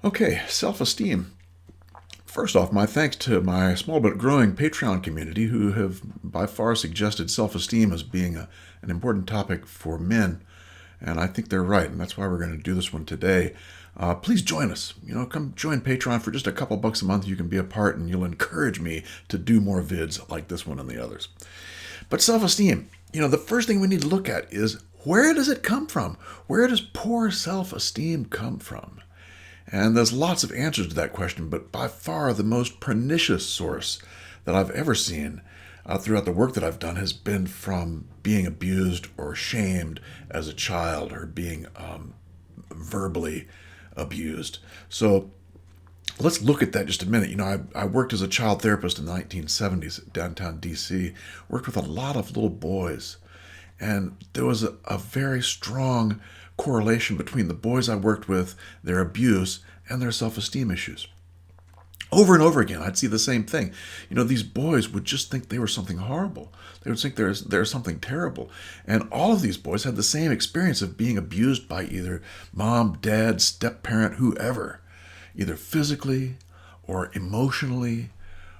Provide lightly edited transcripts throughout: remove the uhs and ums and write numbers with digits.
Okay, self-esteem. First off, my thanks to my small but growing Patreon community who have by far suggested self-esteem as being an important topic for men. And I think they're right, and that's why we're going to do this one today. Please join us. Come join Patreon for just a couple bucks a month. You can be a part, and you'll encourage me to do more vids like this one and the others. But self-esteem, the first thing we need to look at is, where does it come from? Where does poor self-esteem come from? And there's lots of answers to that question, but by far the most pernicious source that I've ever seen throughout the work that I've done has been from being abused or shamed as a child, or being verbally abused. So let's look at that just a minute. I worked as a child therapist in the 1970s downtown DC, worked with a lot of little boys. And there was a very strong correlation between the boys I worked with, their abuse, and their self-esteem issues. Over and over again, I'd see the same thing. These boys would just think they were something horrible. They would think there's something terrible. And all of these boys had the same experience of being abused by either mom, dad, step-parent, whoever, either physically or emotionally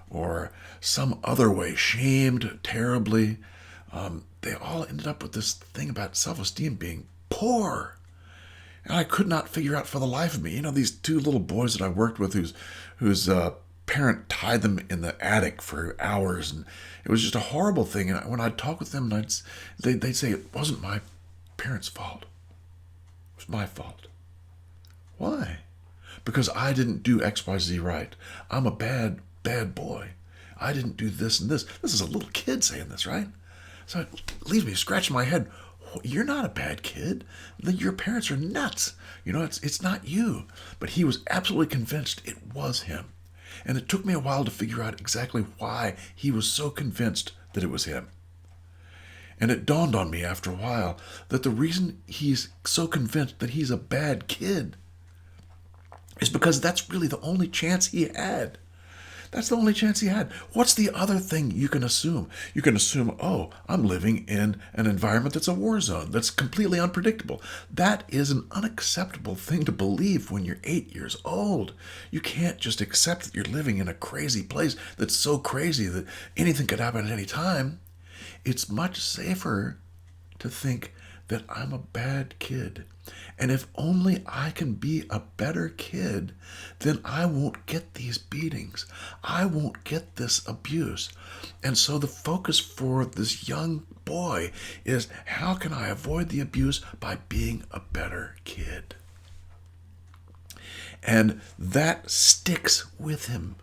or some other way, shamed terribly. They all ended up with this thing about self-esteem being poor. And I could not figure out for the life of me. These two little boys that I worked with whose parent tied them in the attic for hours. And it was just a horrible thing. And when I'd talk with them, they'd say, it wasn't my parents' fault. It was my fault. Why? Because I didn't do X, Y, Z right. I'm a bad, bad boy. I didn't do this and this. This is a little kid saying this, right? So it leaves me scratching my head. You're not a bad kid. Your parents are nuts. It's not you. But he was absolutely convinced it was him. And it took me a while to figure out exactly why he was so convinced that it was him. And it dawned on me after a while that the reason he's so convinced that he's a bad kid is because that's really the only chance he had. That's the only chance he had. What's the other thing you can assume? You can assume, I'm living in an environment that's a war zone, that's completely unpredictable. That is an unacceptable thing to believe when you're 8 years old. You can't just accept that you're living in a crazy place that's so crazy that anything could happen at any time. It's much safer to think that I'm a bad kid. And if only I can be a better kid, then I won't get these beatings. I won't get this abuse. And so the focus for this young boy is, how can I avoid the abuse by being a better kid? And that sticks with him.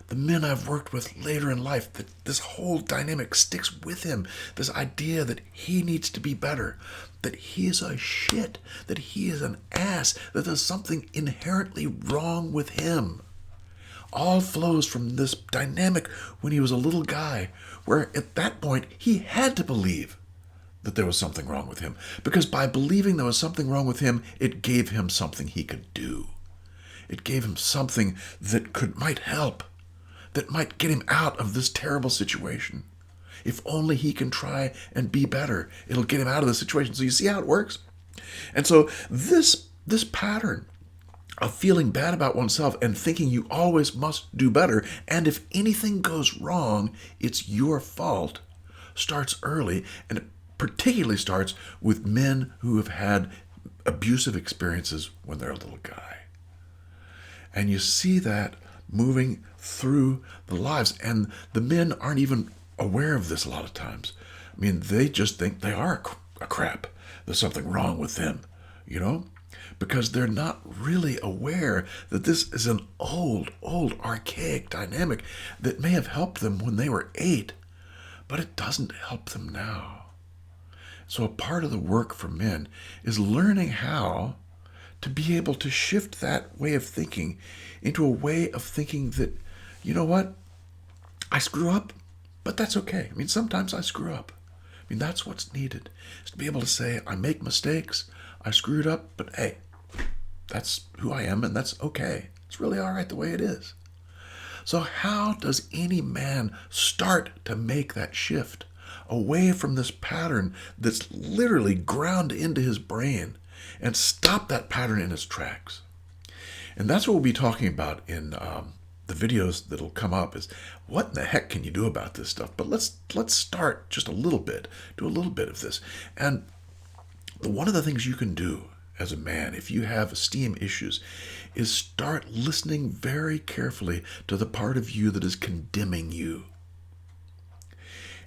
The men I've worked with later in life, this whole dynamic sticks with him. This idea that he needs to be better, that he is a shit, that he is an ass, that there's something inherently wrong with him. All flows from this dynamic when he was a little guy, where at that point he had to believe that there was something wrong with him. Because by believing there was something wrong with him, it gave him something he could do. It gave him something that might help, that might get him out of this terrible situation. If only he can try and be better, it'll get him out of the situation. So you see how it works? And so this pattern of feeling bad about oneself and thinking you always must do better, and if anything goes wrong, it's your fault, starts early, and it particularly starts with men who have had abusive experiences when they're a little guy. And you see that moving through the lives, and the men aren't even aware of this a lot of times. They just think they are a crap. There's something wrong with them, because they're not really aware that this is an old, archaic dynamic that may have helped them when they were 8, but it doesn't help them now. So a part of the work for men is learning how to be able to shift that way of thinking into a way of thinking that, I screw up, but that's okay. Sometimes I screw up. That's what's needed, is to be able to say, I make mistakes, I screwed up, but hey, that's who I am, and that's okay. It's really all right the way it is. So how does any man start to make that shift away from this pattern that's literally ground into his brain, and stop that pattern in its tracks? And that's what we'll be talking about in the videos that'll come up, is what in the heck can you do about this stuff? But let's start just a little bit, do a little bit of this. And one of the things you can do as a man, if you have esteem issues, is start listening very carefully to the part of you that is condemning you.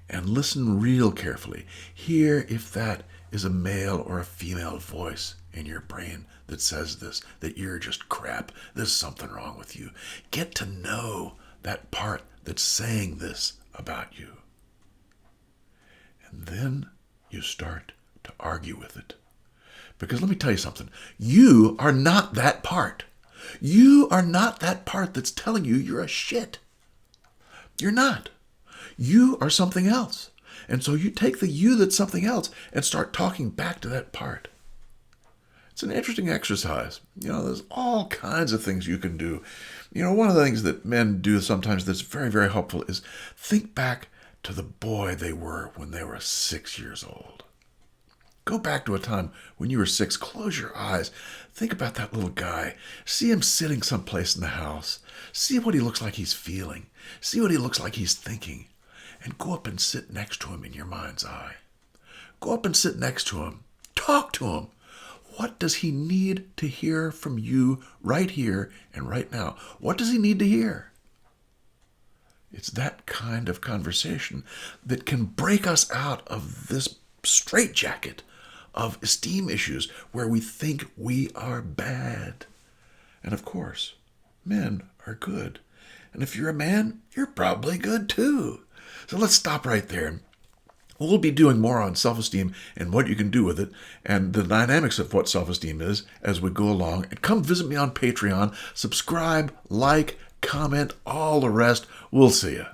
And listen real carefully. Hear if that is a male or a female voice in your brain that says this, that you're just crap, there's something wrong with you. Get to know that part that's saying this about you. And then you start to argue with it. Because let me tell you something. You are not that part. You are not that part that's telling you you're a shit. You're not. You are something else. And so you take the you that's something else and start talking back to that part. It's an interesting exercise. There's all kinds of things you can do. One of the things that men do sometimes that's very, very helpful is think back to the boy they were when they were 6 years old. Go back to a time when you were 6. Close your eyes. Think about that little guy. See him sitting someplace in the house. See what he looks like he's feeling. See what he looks like he's thinking. And go up and sit next to him in your mind's eye. Go up and sit next to him. Talk to him. What does he need to hear from you right here and right now? What does he need to hear? It's that kind of conversation that can break us out of this straitjacket of esteem issues where we think we are bad. And of course, men are good. And if you're a man, you're probably good too. So let's stop right there. We'll be doing more on self-esteem and what you can do with it and the dynamics of what self-esteem is as we go along. And come visit me on Patreon. Subscribe, like, comment, all the rest. We'll see you.